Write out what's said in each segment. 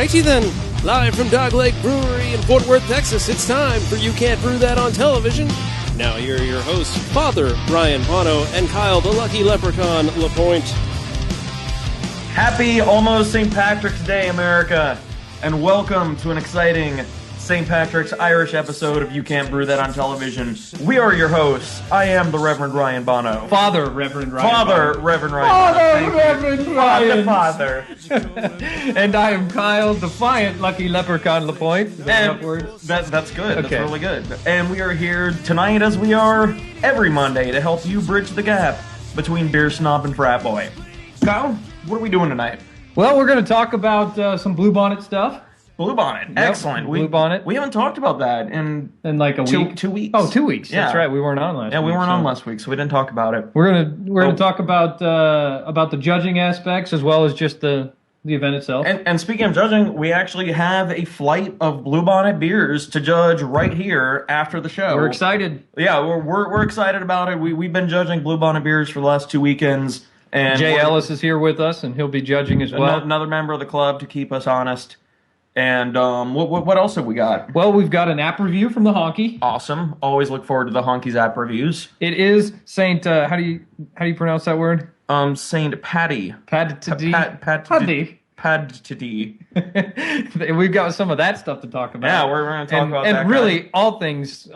Alrighty then, live from Dog Lake Brewery in Fort Worth, Texas, it's time for You Can't Brew That on Television. Now here are your hosts, Father Ryan Bono and Kyle the Lucky Leprechaun LaPointe. Happy almost St. Patrick's Day, America, and welcome to an exciting St. Patrick's Irish episode of You Can't Brew That on Television. We are your hosts. I am the Reverend Ryan Bono. Father Reverend Ryan Father Bono. Reverend Ryan Father Bono. Reverend Ryan. Father. And I am Kyle, Defiant Lucky Leprechaun LaPointe. Is that enough words? That's good. Okay. That's really good. And we are here tonight, as we are every Monday, to help you bridge the gap between beer snob and frat boy. Kyle, what are we doing tonight? Well, we're going to talk about some Bluebonnet stuff. Bluebonnet. Yep, Excellent. Bluebonnet. We haven't talked about that in like a week. 2 weeks. Oh, 2 weeks. Yeah. That's right. We weren't on last week. Yeah, we weren't on last week, so we didn't talk about it. We're gonna talk about the judging aspects as well as just the event itself. And speaking of judging, we actually have a flight of Bluebonnet beers to judge right here after the show. We're excited. Yeah, we're excited about it. We've been judging Bluebonnet beers for the last 2 weekends. And Jay Ellis is here with us, and he'll be judging as well. Another member of the club to keep us honest. And what else have we got? Well, we've got an app review from the Honky. Awesome. Always look forward to the Honky's app reviews. It is Saint. How do you pronounce that word? Saint Paddy. Paddy. Paddy. We've got some of that stuff to talk about. Yeah, we're going to talk about that. And really, all things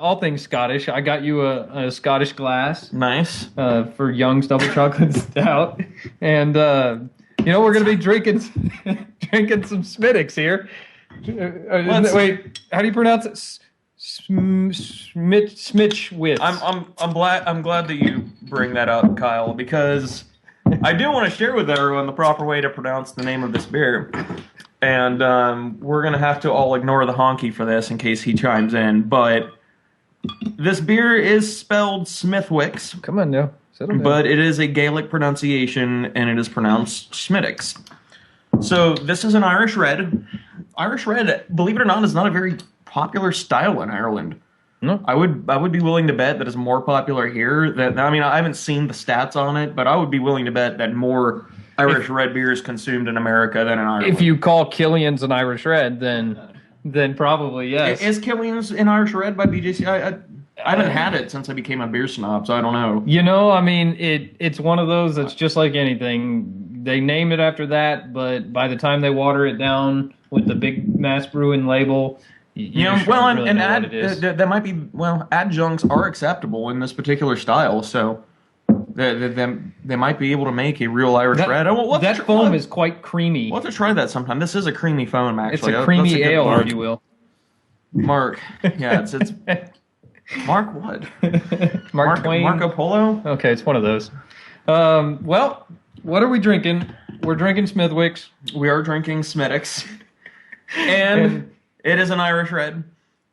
Scottish. I got you a Scottish glass. Nice. For Young's Double Chocolate Stout, and we're going to be drinking some Smittix here. Wait, how do you pronounce it? Smitchwitz. I'm glad that you bring that up, Kyle, because I do want to share with everyone the proper way to pronounce the name of this beer. And we're going to have to all ignore the Honky for this in case he chimes in. But this beer is spelled Smithwick's. Come on now. Settle down. But it is a Gaelic pronunciation, and it is pronounced Smittix. So this is an Irish Red. Irish Red, believe it or not, is not a very popular style in Ireland. No. I would be willing to bet that it's more popular here. I haven't seen the stats on it, but I would be willing to bet that more Irish Red beer is consumed in America than in Ireland. If you call Killian's an Irish Red, then probably yes. Is Killian's an Irish Red by BJC? I haven't had it since I became a beer snob, so I don't know. It's one of those that's just like anything. They name it after that, but by the time they water it down with the big mass brewing label, there might be adjuncts are acceptable in this particular style, so they might be able to make a real Irish Red. That foam is quite creamy. We'll have to try that sometime. This is a creamy foam, actually. It's a creamy ale, if you will. Mark, yeah, it's Mark what? Mark Twain? Marco Polo? Okay, it's one of those. Well, what are we drinking? We're drinking Smithwick's. We are drinking Smittix. And it is an Irish Red.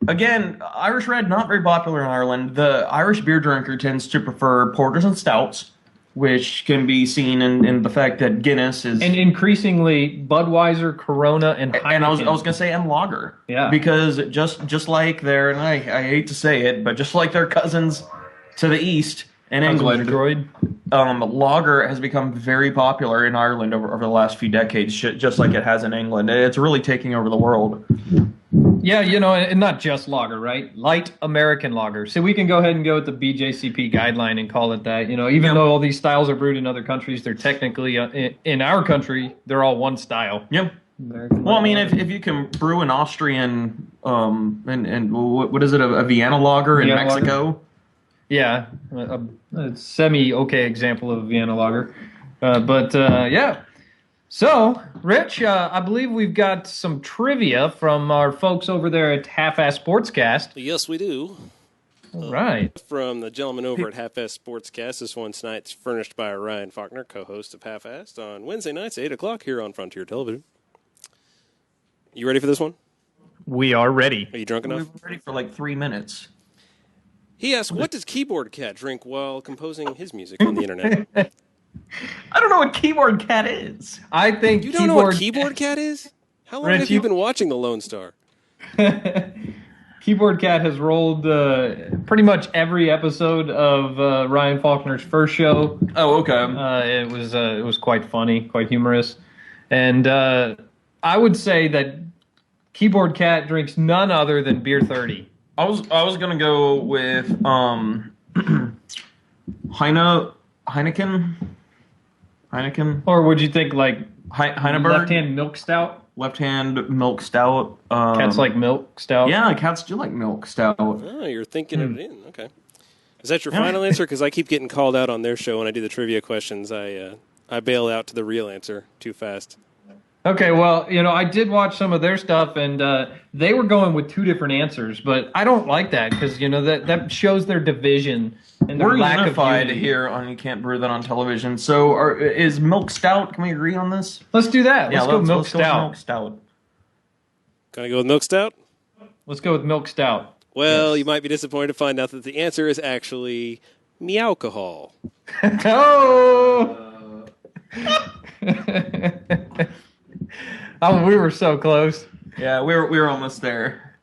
Again, Irish Red, not very popular in Ireland. The Irish beer drinker tends to prefer porters and stouts, which can be seen in the fact that Guinness is... And increasingly, Budweiser, Corona, and Heineken. And I was going to say, and lager. Yeah. Because just like their, and I hate to say it, but just like their cousins to the east in England, lager has become very popular in Ireland over the last few decades, just like it has in England. It's really taking over the world. Yeah, and not just lager, right? Light American lager. So we can go ahead and go with the BJCP guideline and call it that. Even though all these styles are brewed in other countries, they're technically, in our country, they're all one style. Yep. Well, if you can brew an Austrian, and what is it, a Vienna lager in Mexico? Lager? Yeah, a semi-okay example of a Vienna lager. Yeah. So, Rich, I believe we've got some trivia from our folks over there at Half-Ass Sportscast. Yes, we do. All right. From the gentleman over at Half-Ass Sportscast. This one tonight's furnished by Ryan Faulkner, co-host of Half-Assed, on Wednesday nights at 8 o'clock here on Frontier Television. You ready for this one? We are ready. Are you drunk enough? We're ready for like 3 minutes. He asked, what does Keyboard Cat drink while composing his music on the internet? I don't know what Keyboard Cat is. I think you don't know what Keyboard Cat is? How long have you been watching The Lone Star? Keyboard Cat has rolled pretty much every episode of Ryan Faulkner's first show. Oh, okay. It was quite funny, quite humorous, and I would say that Keyboard Cat drinks none other than beer 30. I was gonna go with Heineken. Or would you think like Heineberg? left-hand milk stout? Left-hand milk stout. Cats like milk stout. Yeah, cats do like milk stout. Oh, you're thinking it in. Okay. Is that your final answer? Because I keep getting called out on their show when I do the trivia questions. I bail out to the real answer too fast. Okay, well, I did watch some of their stuff, and they were going with two different answers, but I don't like that because that shows their division and their We're lack unified of unity. here on You Can't Brew That on Television. So, is milk stout? Can we agree on this? Let's do that. Let's go milk let's go with stout. milk stout. Gonna go with milk stout? Let's go with milk stout. Well, you might be disappointed to find out that the answer is actually meowcohol. Oh! Oh, we were so close. Yeah, we were almost there.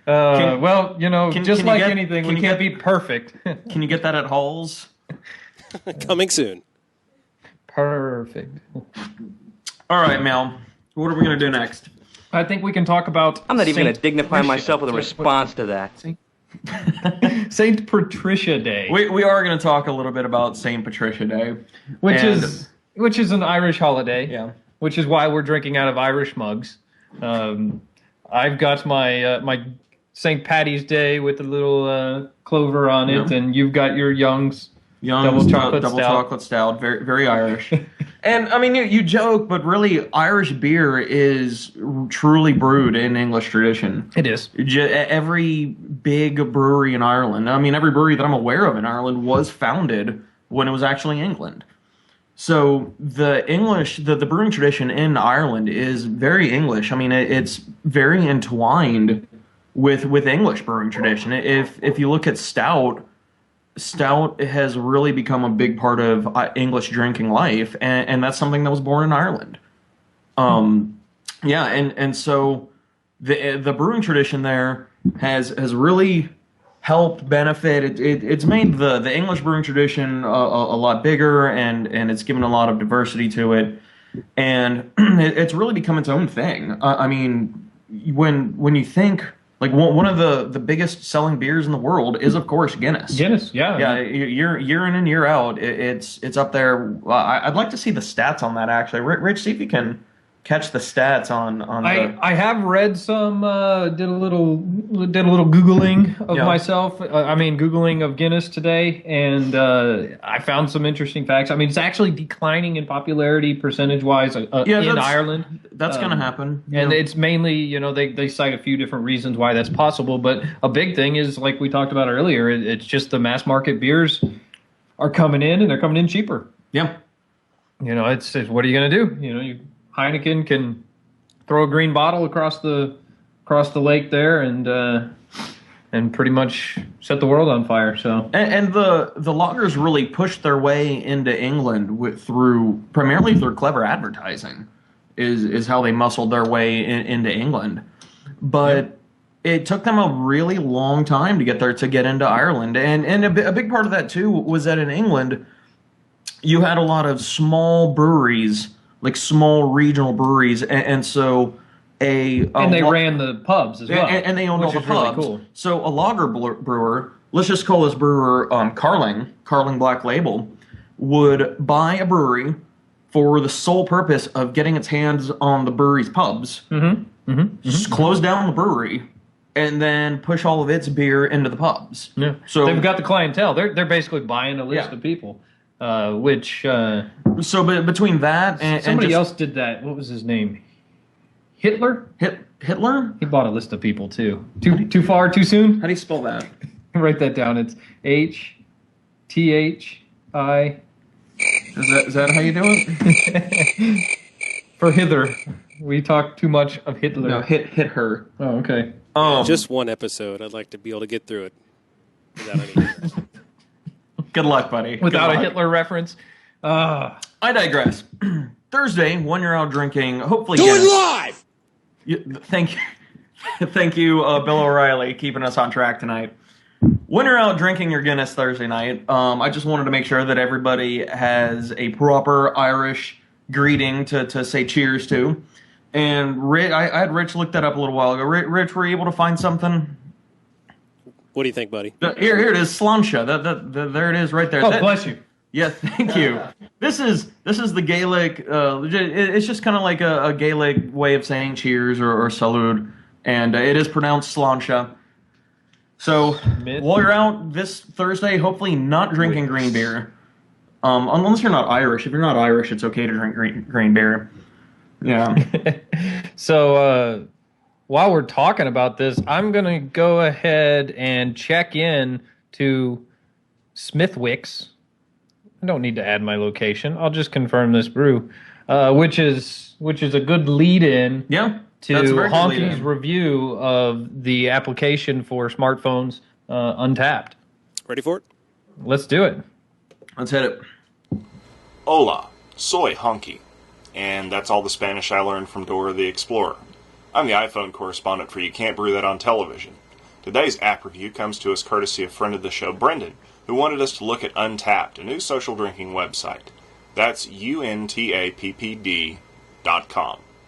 Well, just can like you get- anything, can we you can't get- be perfect. Can you get that at Halls? Coming soon. Perfect. All right, Mel. What are we gonna do next? I think we can talk about I'm not even going Saint to dignify Patricia. myself with a response to that. Saint Patricia Day, We are going to talk a little bit about St. Patricia Day. which And- is an Irish holiday. Yeah. Which is why we're drinking out of Irish mugs. I've got my my St. Patty's Day with a little clover on it, Yeah. and you've got your Young's Young's double double stout. chocolate stout, very very Irish. And I mean, you joke, but really, Irish beer is truly brewed in English tradition. It is. Every big brewery in Ireland, I mean, every brewery that I'm aware of in Ireland was founded when it was actually England. So the brewing tradition in Ireland is very English. I mean, it's very entwined with English brewing tradition. If you look at stout has really become a big part of English drinking life, and that's something that was born in Ireland. Yeah, and so the brewing tradition there has really helped benefit. It's made the English brewing tradition a lot bigger, and it's given a lot of diversity to it, and it's really become its own thing. I mean, when you think. Like one of the biggest selling beers in the world is, of course, Guinness. Guinness, yeah. Yeah, year in and year out, it's up there. I'd like to see the stats on that. Actually, Rich, see if you can catch the stats on. I have read some. Did a little googling of Yeah. myself. Googling of Guinness today, and I found some interesting facts. I mean, it's actually declining in popularity percentage wise in Ireland. That's going to happen. And Yeah. it's mainly, they cite a few different reasons why that's possible. But a big thing is, like we talked about earlier, it's just the mass market beers are coming in, and they're coming in cheaper. Yeah. It's what are you going to do? Heineken can throw a green bottle across the lake there and pretty much set the world on fire. So And the lagers really pushed their way into England primarily through clever advertising, is how they muscled their way into England. But it took them a really long time to get into Ireland, and a big part of that too was that in England you had a lot of small breweries, like small regional breweries, and so they ran the pubs as well, and they owned all which the is really pubs. cool. So a lager brewer, let's just call this brewer Carling Black Label, would buy a brewery for the sole purpose of getting its hands on the brewery's pubs, just close down the brewery, and then push all of its beer into the pubs. Yeah. So they've got the clientele. They're basically buying a list of people, which between that and somebody just, else did that. What was his name? Hitler? Hitler? He bought a list of people too. Too far, too soon? How do you spell that? Write that down. It's HTHI. Is that how you do it? For Hitler. We talk too much of Hitler. No, hit her. Oh, okay. Just one episode. I'd like to be able to get through it without any. Good luck, buddy. Without Good a luck. Hitler reference. I digress. Thursday, when you're out drinking, hopefully Do Guinness. it live! Thank you, thank you, Bill O'Reilly, keeping us on track tonight. When you're out drinking your Guinness Thursday night, I just wanted to make sure that everybody has a proper Irish greeting to say cheers to. And I had Rich look that up a little while ago. Rich, were you able to find something? What do you think, buddy? Here it is, Sláinte. There it is, right there. Oh, bless you. Yeah, thank you. This is the Gaelic. It's just kind of like a Gaelic way of saying cheers or salud, and it is pronounced Sláinte. So while you're out this Thursday, hopefully not drinking green beer. Unless you're not Irish. If you're not Irish, it's okay to drink green beer. Yeah. So while we're talking about this, I'm going to go ahead and check in to Smithwick's. I don't need to add my location. I'll just confirm this brew, which is a good lead-in to Honky's review of the application for smartphones, Untapped. Ready for it? Let's do it. Let's hit it. Hola, soy Honky. And that's all the Spanish I learned from Dora the Explorer. I'm the iPhone correspondent for You Can't Brew That on Television. Today's app review comes to us courtesy of friend of the show, Brendan, who wanted us to look at Untapped, a new social drinking website. That's untappd.com,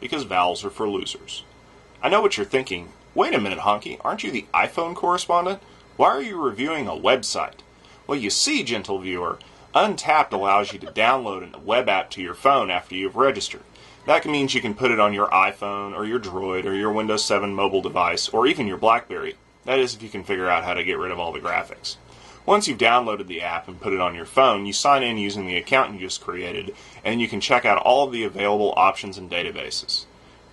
because vowels are for losers. I know what you're thinking. Wait a minute, Honky, aren't you the iPhone correspondent? Why are you reviewing a website? Well, you see, gentle viewer, Untapped allows you to download a web app to your phone after you've registered. That means you can put it on your iPhone or your Droid or your Windows 7 mobile device or even your BlackBerry. That is, if you can figure out how to get rid of all the graphics. Once you've downloaded the app and put it on your phone, you sign in using the account you just created, and you can check out all of the available options and databases.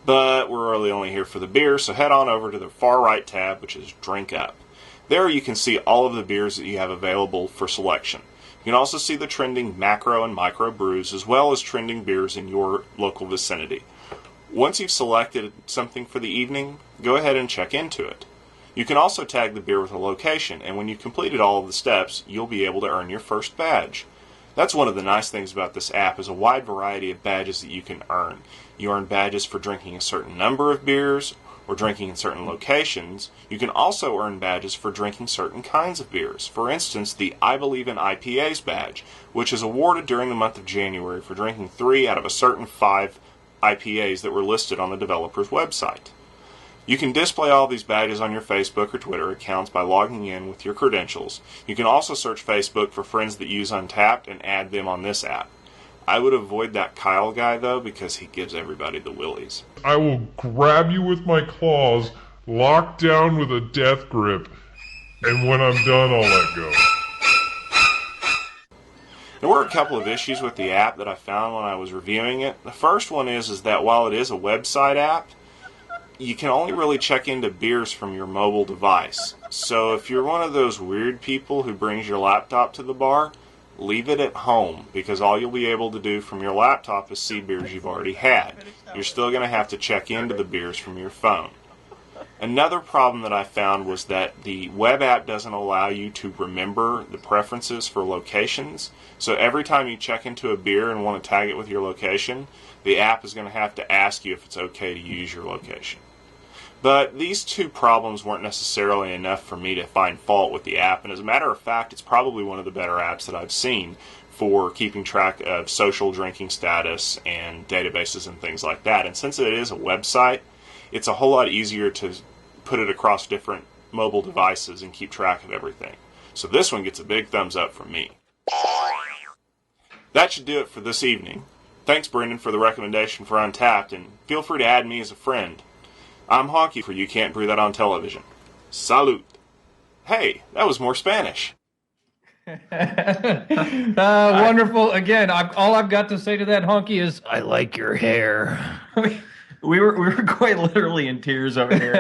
But we're really only here for the beer, so head on over to the far right tab, which is Drink Up. There you can see all of the beers that you have available for selection. You can also see the trending macro and micro brews, as well as trending beers in your local vicinity. Once you've selected something for the evening, go ahead and check into it. You can also tag the beer with a location, and when you've completed all of the steps, you'll be able to earn your first badge. That's one of the nice things about this app, is a wide variety of badges that you can earn. You earn badges for drinking a certain number of beers, or drinking in certain locations. You can also earn badges for drinking certain kinds of beers. For instance, the I Believe in IPAs badge, which is awarded during the month of January for drinking 3 out of a certain 5 IPAs that were listed on the developer's website. You can display all these badges on your Facebook or Twitter accounts by logging in with your credentials. You can also search Facebook for friends that use Untapped and add them on this app. I would avoid that Kyle guy, though, because he gives everybody the willies. I will grab you with my claws, locked down with a death grip, and when I'm done, I'll let go. There were a couple of issues with the app that I found when I was reviewing it. The first one is that while it is a website app, you can only really check into beers from your mobile device. So if you're one of those weird people who brings your laptop to the bar, leave it at home, because all you'll be able to do from your laptop is see beers you've already had. You're still going to have to check into the beers from your phone. Another problem that I found was that the web app doesn't allow you to remember the preferences for locations. So every time you check into a beer and want to tag it with your location, the app is going to have to ask you if it's okay to use your location. But these two problems weren't necessarily enough for me to find fault with the app, and as a matter of fact, it's probably one of the better apps that I've seen for keeping track of social drinking status and databases and things like that. And since it is a website, it's a whole lot easier to put it across different mobile devices and keep track of everything. So this one gets a big thumbs up from me. That should do it for this evening. Thanks, Brendan, for the recommendation for Untapped, and feel free to add me as a friend. I'm Honky for You Can't Brew That on Television. Salute. Hey, that was more Spanish. Wonderful. Again, all I've got to say to that, Honky, is I like your hair. We were quite literally in tears over here.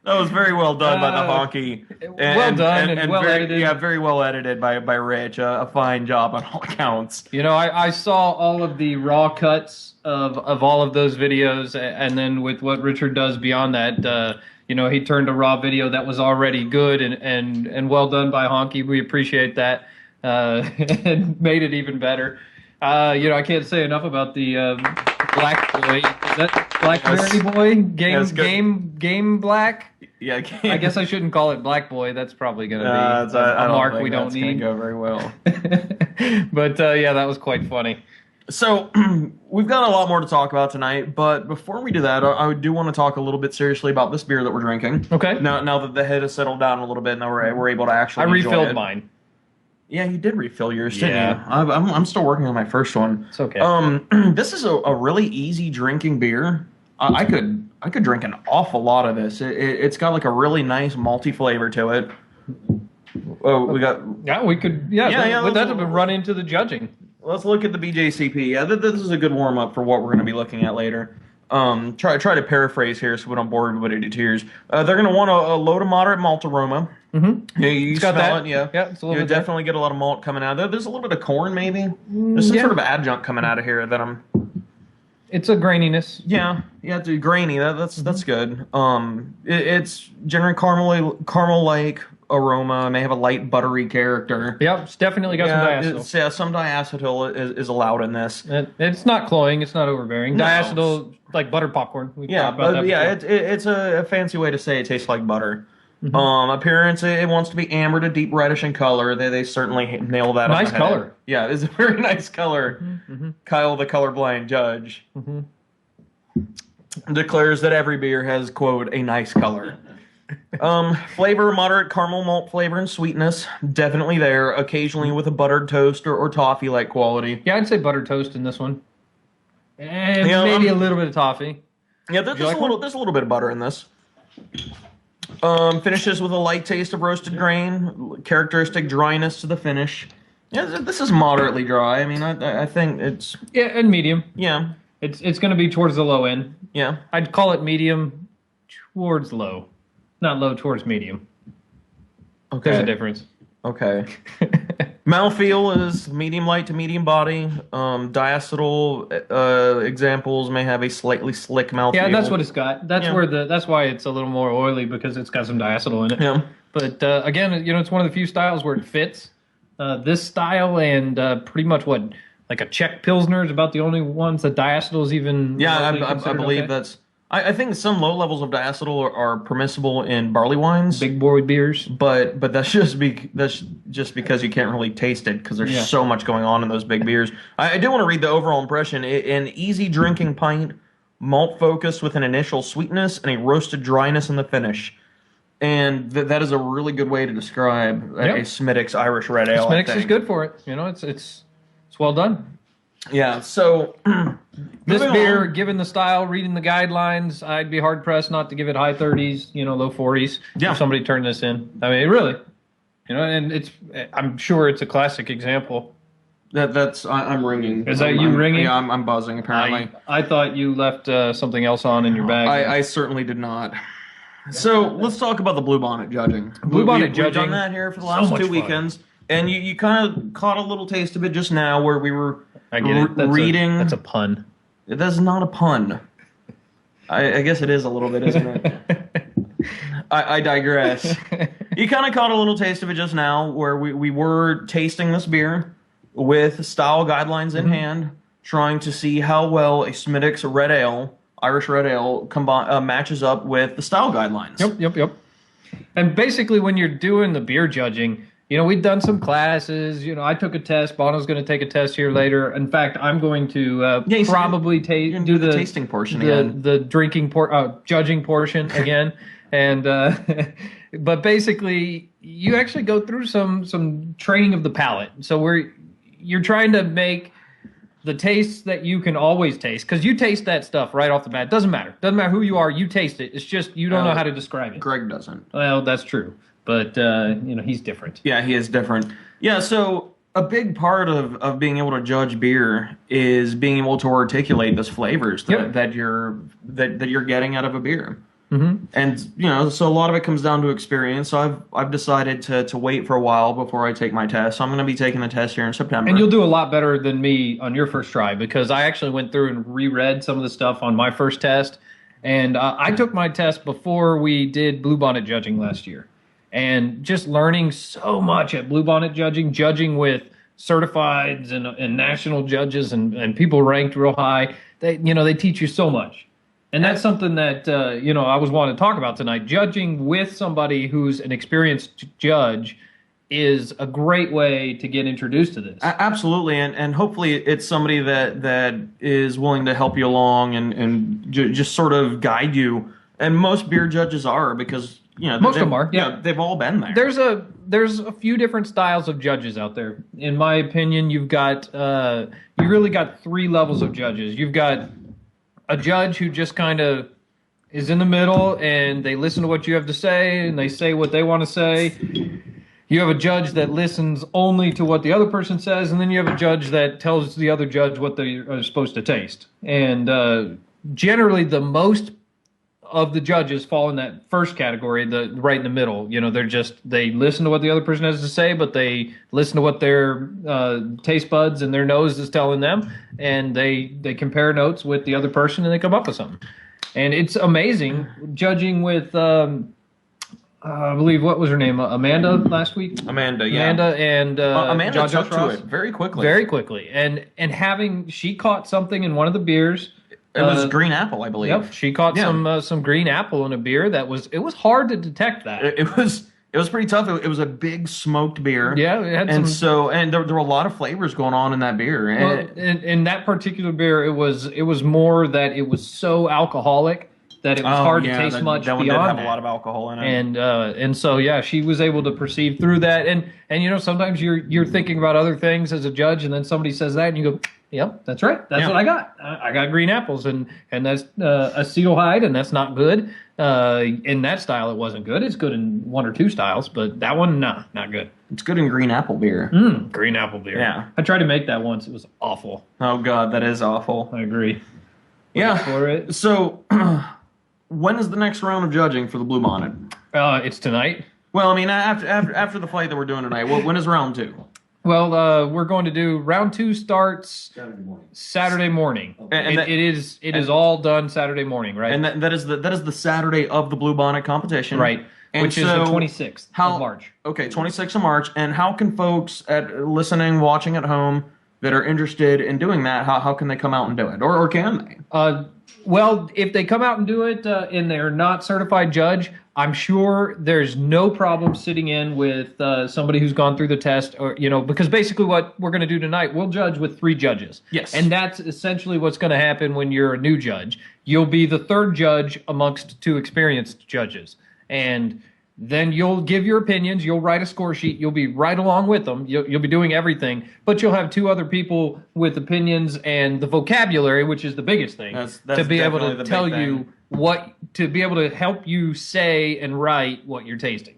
That was very well done by the Honky. Well done and well edited. Yeah, very well edited by Rich. A fine job on all accounts. You know, I saw all of the raw cuts of all of those videos, and then with what Richard does beyond that, you know, he turned a raw video that was already good and well done by Honky. We appreciate that, and made it even better. You know, I can't say enough about the Black Boy. Is that Blackberry Boy? Game Black? Yeah, I guess I shouldn't call it Black Boy. That's probably going to be a mark we don't need. Go very well. But yeah, that was quite funny. So we've got a lot more to talk about tonight, but before we do that, I do want to talk a little bit seriously about this beer that we're drinking. Okay. Now that the head has settled down a little bit, and now we're able to actually I enjoy refilled it. mine. Yeah, you did refill yours, didn't Yeah. you? I'm still working on my first one. It's okay. This is a really easy drinking beer. I could drink an awful lot of this. It's got like a really nice malty flavor to it. Oh, we got. Yeah, we could. Yeah, Yeah, but let's- that would run into the judging. Let's look at the BJCP. Yeah, this is a good warm up for what we're going to be looking at later. Try to paraphrase here so we don't bore everybody to tears. They're going to want a low to moderate malt aroma. Mm-hmm. Yeah, you got smell that. it. Yeah, Yeah, it's a little you bit there. definitely get a lot of malt coming out. There's a little bit of corn, maybe. There's some yeah. sort of adjunct coming out of here that I'm. It's a graininess. Yeah, it's grainy. That's good. It's generally caramel-like aroma. It may have a light buttery character. Yep, it's definitely got some diacetyl. Some diacetyl is allowed in this. It's not cloying. It's not overbearing. No. Diacetyl, like butter popcorn. We've Yeah, talked about but that yeah, before. it's a fancy way to say it tastes like butter. Mm-hmm. Appearance, it wants to be amber to deep reddish in color. They certainly nail that. Nice on the head. color. Yeah, it's a very nice color. Mm-hmm. Kyle, the colorblind judge, Mm-hmm. declares that every beer has, quote, a nice color. Flavor, moderate caramel malt flavor and sweetness, definitely there. Occasionally with a buttered toast or toffee-like quality. Yeah, I'd say buttered toast in this one. And Yeah, maybe a little bit of toffee. Yeah, there's like there's a little bit of butter in this. Finishes with a light taste of roasted grain, characteristic dryness to the finish. Yeah, this is moderately dry. I mean, I think it's Yeah, and medium. yeah. It's going to be towards the low end. Yeah. I'd call it medium towards low, not low towards medium. Okay. There's a difference. Okay. Mouthfeel is medium light to medium body. Diacetyl exampple may have a slightly slick mouthfeel. Yeah, that's what it's got. That's Yeah. that's why it's a little more oily, because it's got some diacetyl in it. Yeah. But again, it's one of the few styles where it fits. This style and pretty much like a Czech Pilsner is about the only ones that diacetyl is even. Yeah, remotely I considered believe okay. that's. I think some low levels of diacetyl are permissible in barley wines. Big boy beers. But that's just because you can't really taste it because there's Yeah. so much going on in those big beers. I do want to read the overall impression. An easy drinking pint, malt focused with an initial sweetness and a roasted dryness in the finish. And that is a really good way to describe a Smithwick's Irish Red Ale. I Smithwick's is think. good for it. It's well done. Yeah. So This moving beer, on. given the style, reading the guidelines, I'd be hard pressed not to give it high 30s, low 40s. Yeah. If somebody turned this in, I mean, really, and I'm sure it's a classic example. That's I'm ringing. Is that you ringing? Yeah, I'm buzzing. Apparently, I thought you left something else on in your bag. I certainly did not. So let's talk about the Blue Bonnet judging. Blue Bonnet We've judging. done that here for the So last much 2 fun. weekends, and you kind of caught a little taste of it just now, where we were I get it. reading. That's a pun. That's not a pun. I guess it is a little bit, isn't it? I digress. You kind of caught a little taste of it just now, where we were tasting this beer with style guidelines in hand, trying to see how well a Smithwick's Red Ale, Irish Red Ale, matches up with the style guidelines. Yep. And basically, when you're doing the beer judging, we've done some classes. I took a test. Bono's going to take a test here later. In fact, I'm going to probably You're gonna do the tasting portion again. the drinking judging portion again. And but basically, you actually go through some training of the palate. So you're trying to make the tastes that you can always taste, because you taste that stuff right off the bat. Doesn't matter who you are. You taste it. It's just you don't know how to describe it. Greg doesn't. Well, that's true, but he's different. Yeah, he is different. Yeah, so a big part of being able to judge beer is being able to articulate those flavors that you're getting out of a beer. Mm-hmm. And so a lot of it comes down to experience. So I've decided to wait for a while before I take my test. So I'm going to be taking the test here in September. And you'll do a lot better than me on your first try, because I actually went through and reread some of the stuff on my first test. And I took my test before we did Blue Bonnet judging last year. And just learning so much at Blue Bonnet judging with certifieds and national judges and people ranked real high. They teach you so much. And that's something that, I was wanting to talk about tonight. Judging with somebody who's an experienced judge is a great way to get introduced to this. Absolutely, and hopefully it's somebody that is willing to help you along and just sort of guide you. And most beer judges are, because most of them are. Yeah, they've all been there. There's a few different styles of judges out there. In my opinion, you've got you really got 3 levels of judges. You've got a judge who just kind of is in the middle, and they listen to what you have to say, and they say what they want to say. You have a judge that listens only to what the other person says, and then you have a judge that tells the other judge what they are supposed to taste. And generally, the most of the judges fall in that first category, the right in the middle. They listen to what the other person has to say, but they listen to what their taste buds and their nose is telling them, and they compare notes with the other person, and they come up with something. And it's amazing judging with. I believe, what was her name? Amanda last week? Amanda, yeah. Amanda and Amanda John took to it very quickly. Very quickly. And she caught something in one of the beers. It was green apple, I believe. Yep, she caught some green apple in a beer that was hard to detect that. It was pretty tough. It was a big smoked beer. Yeah, it had and there were a lot of flavors going on in that beer. In that particular beer, it was more that it was so alcoholic that it was hard to taste much that one beyond did have that. a lot of alcohol in it. And so she was able to perceive through that. And sometimes you're thinking about other things as a judge, and then somebody says that, and you go, "Yep, that's right. That's what I got. I got green apples, and that's acetaldehyde, and that's not good. In that style, it wasn't good. It's good in 1 or 2 styles, but that one, not good. It's good in green apple beer. Green apple beer. Yeah, I tried to make that once. It was awful. Oh God, that is awful. I agree. Yeah. For it. So, when is the next round of judging for the Blue Bonnet? It's tonight. Well, I mean, after the fight that we're doing tonight, when is round 2? Well, we're going to do round 2 starts Saturday morning. And it is all done Saturday morning, right? And that is the Saturday of the Blue Bonnet competition, right? And which is the 26th of March. Okay, 26th of March. And how can folks listening, watching at home that are interested in doing that? How can they come out and do it, or can they? Well, if they come out and do it and they're not certified judge, I'm sure there's no problem sitting in with somebody who's gone through the test, or because basically what we're going to do tonight, we'll judge with 3 judges. Yes. And that's essentially what's going to happen when you're a new judge. You'll be the 3rd judge amongst 2 experienced judges. And then you'll give your opinions, you'll write a score sheet, you'll be right along with them, you'll be doing everything, but you'll have 2 other people with opinions and the vocabulary, which is the biggest thing, that's to be able definitely to the tell big you thing. to be able to help you say and write what you're tasting.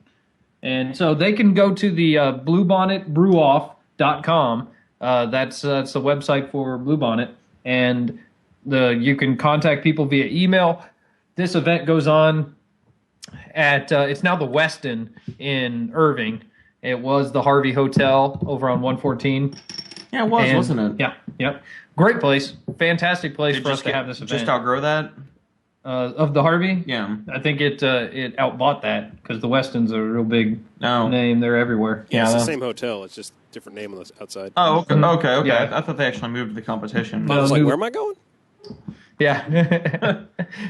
And so they can go to the bluebonnetbrewoff.com. That's the website for Blue Bonnet, and you can contact people via email. This event goes on at it's now the Westin in Irving. It was the Harvey Hotel over on 114. Yeah, it was, wasn't it? Yeah, yep. Great place, fantastic place Did for us to have this event. Just outgrow that? Of the Harvey? Yeah. I think it outbought that because the Westin's a real big name. They're everywhere. Yeah, it's the same hotel. It's just different name on the outside. Oh, okay. Yeah. I thought they actually moved the competition. I was like, where am I going? Yeah.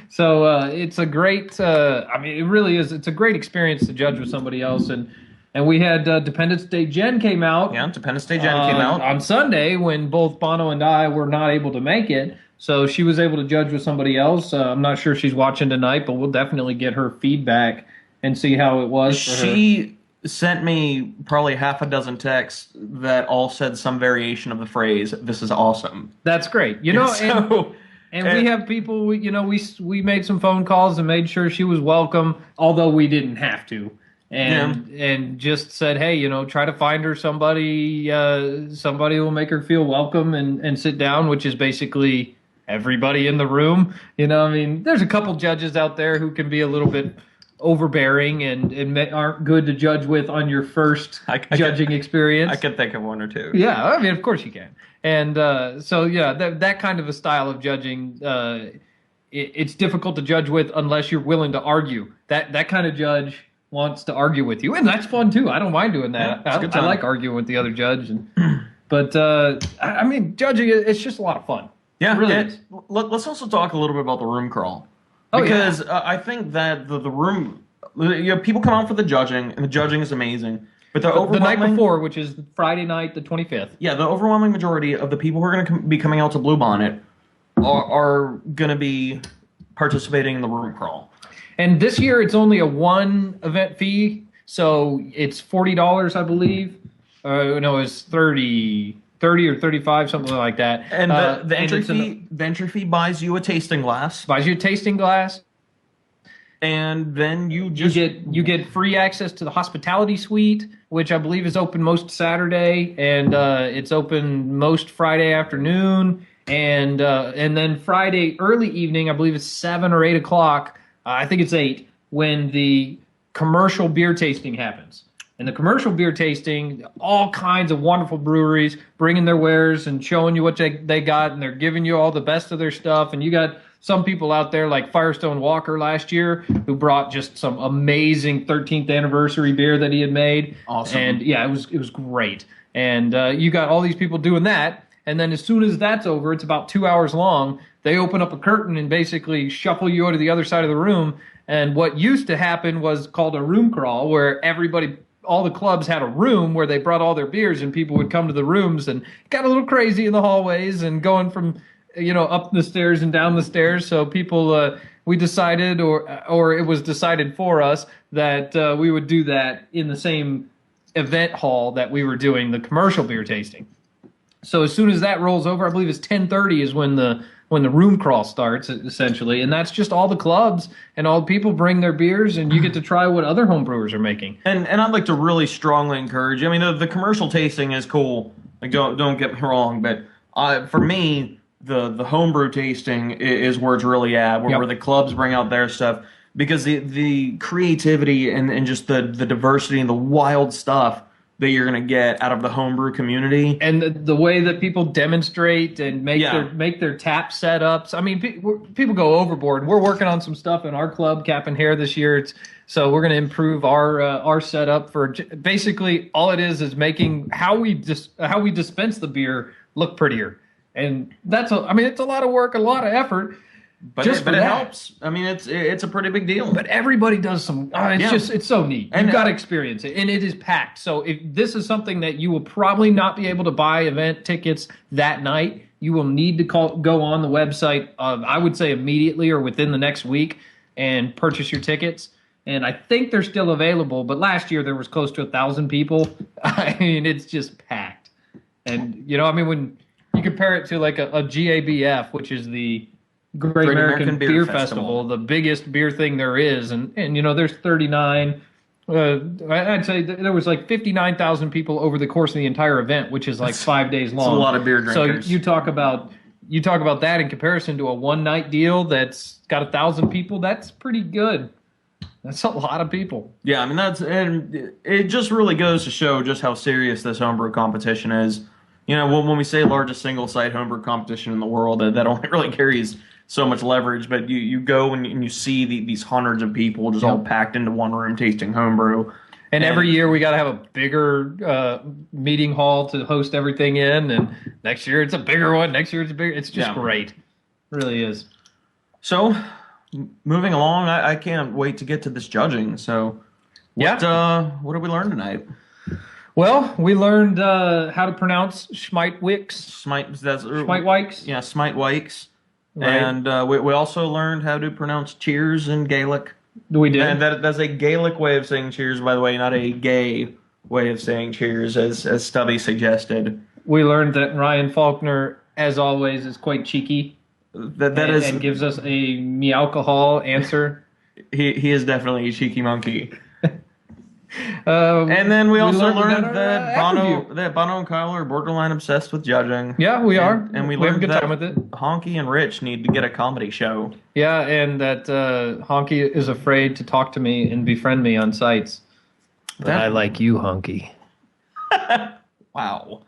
So it's a great, it really is. It's a great experience to judge with somebody else. And we had Dependence Day Jen came out. Yeah, Dependence Day Jen came out. On Sunday when both Bono and I were not able to make it. So she was able to judge with somebody else. I'm not sure if she's watching tonight, but we'll definitely get her feedback and see how it was for her. She sent me probably half a dozen texts that all said some variation of the phrase, "This is awesome." That's great. And we have people, we made some phone calls and made sure she was welcome, although we didn't have to. And just said, hey, try to find her somebody who will make her feel welcome and sit down, which is basically everybody in the room. There's a couple judges out there who can be a little bit overbearing and aren't good to judge with on your first judging experience. I can think of 1 or 2. Yeah, of course you can. And that kind of a style of judging, it's difficult to judge with unless you're willing to argue. That kind of judge wants to argue with you, and that's fun too. I don't mind doing that. Yeah, I like arguing with the other judge. But judging, it's just a lot of fun. Yeah, it really is. Let's also talk a little bit about the room crawl. Oh, because I think that the room, people come out for the judging, and the judging is amazing. But the the night overwhelming- before, which is Friday night, the 25th. Yeah, the overwhelming majority of the people who are going to be coming out to Bluebonnet are going to be participating in the room crawl. And this year, it's only a one event fee, so it's $40, I believe. No, it's 30 or 35, something like that. And the entry it's fee, the entry fee buys you a tasting glass, buys you a tasting glass. and then you get free access to the hospitality suite, which I believe is open most Saturday, and it's open most Friday afternoon, and then Friday early evening, I believe it's 7 or 8 o'clock. I think it's 8 when the commercial beer tasting happens. And the commercial beer tasting, all kinds of wonderful breweries bringing their wares and showing you what they got, and they're giving you all the best of their stuff. And you got some people out there like Firestone Walker last year who brought just some amazing 13th anniversary beer that he had made. Awesome. And yeah, it was great. And you got all these people doing that. And then as soon as that's over, it's about 2 hours long, they open up a curtain and basically shuffle you to the other side of the room. And what used to happen was called a room crawl, where all the clubs had a room where they brought all their beers, and people would come to the rooms, and it got a little crazy in the hallways and going from, up the stairs and down the stairs. So people, we decided, or it was decided for us, that we would do that in the same event hall that we were doing the commercial beer tasting. So as soon as that rolls over, I believe it's 10:30 is when the room crawl starts, essentially, and that's just all the clubs and all the people bring their beers, and you get to try what other home brewers are making. And I'd like to really strongly encourage. I mean, the commercial tasting is cool. Like, don't get me wrong, but for me, the homebrew tasting is where it's really at, where the clubs bring out their stuff, because the creativity and just the diversity and the wild stuff that you're going to get out of the homebrew community, and the way that people demonstrate and make their tap setups. I mean, people go overboard. We're working on some stuff in our club, Cap and Hair, this year. So we're going to improve our setup for basically all it is making how we dispense the beer look prettier, and it's a lot of work, a lot of effort. But it helps. I mean, it's a pretty big deal. But everybody does some. It's so neat. You've got to experience it, and it is packed. So if this is something that you will probably not be able to buy event tickets that night, you will need to go on the website. I would say immediately or within the next week and purchase your tickets. And I think they're still available. But last year there was close to 1,000 people. I mean, it's just packed. And when you compare it to like a GABF, which is the Great American Beer Festival, the biggest beer thing there is, and there's 39. I'd say there was like 59,000 people over the course of the entire event, which is like 5 days long. It's a lot of beer drinkers. So you talk about that in comparison to a one night deal that's got 1,000 people. That's pretty good. That's a lot of people. Yeah, I mean and it just really goes to show just how serious this homebrew competition is. When we say largest single site homebrew competition in the world, that only really carries so much leverage, but you go and you see these hundreds of people just all packed into one room tasting homebrew. And every year we got to have a bigger meeting hall to host everything in, and next year it's a bigger one. Next year it's bigger. It's just great. It really is. So, moving along, I can't wait to get to this judging. So, what did we learn tonight? Well, we learned how to pronounce Schmeitwix. Schmeitwix. Yeah, Schmeitwix. Right. And we also learned how to pronounce cheers in Gaelic. We did. And that's a Gaelic way of saying cheers, by the way, not a gay way of saying cheers, as Stubby suggested. We learned that Ryan Faulkner, as always, is quite cheeky. And gives us a me-alcohol answer. He is definitely a cheeky monkey. And then we also learned that Bono and Kyle are borderline obsessed with judging. Yeah, we are. And we have learned a good that time with it. Honky and Rich need to get a comedy show. Yeah, and that Honky is afraid to talk to me and befriend me on sites. But I like you, Honky. Wow.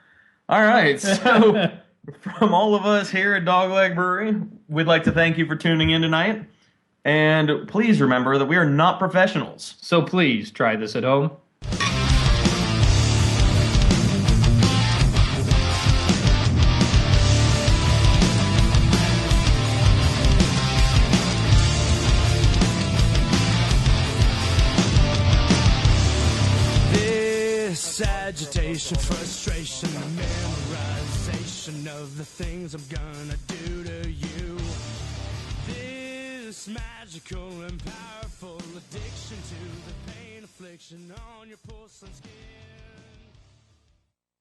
All right, so from all of us here at Dogleg Brewery, we'd like to thank you for tuning in tonight. And please remember that we are not professionals. So please try this at home. This temptation, frustration, the memorization of the things I'm gonna do to you. This magical and powerful addiction to the pain affliction on your porcelain skin.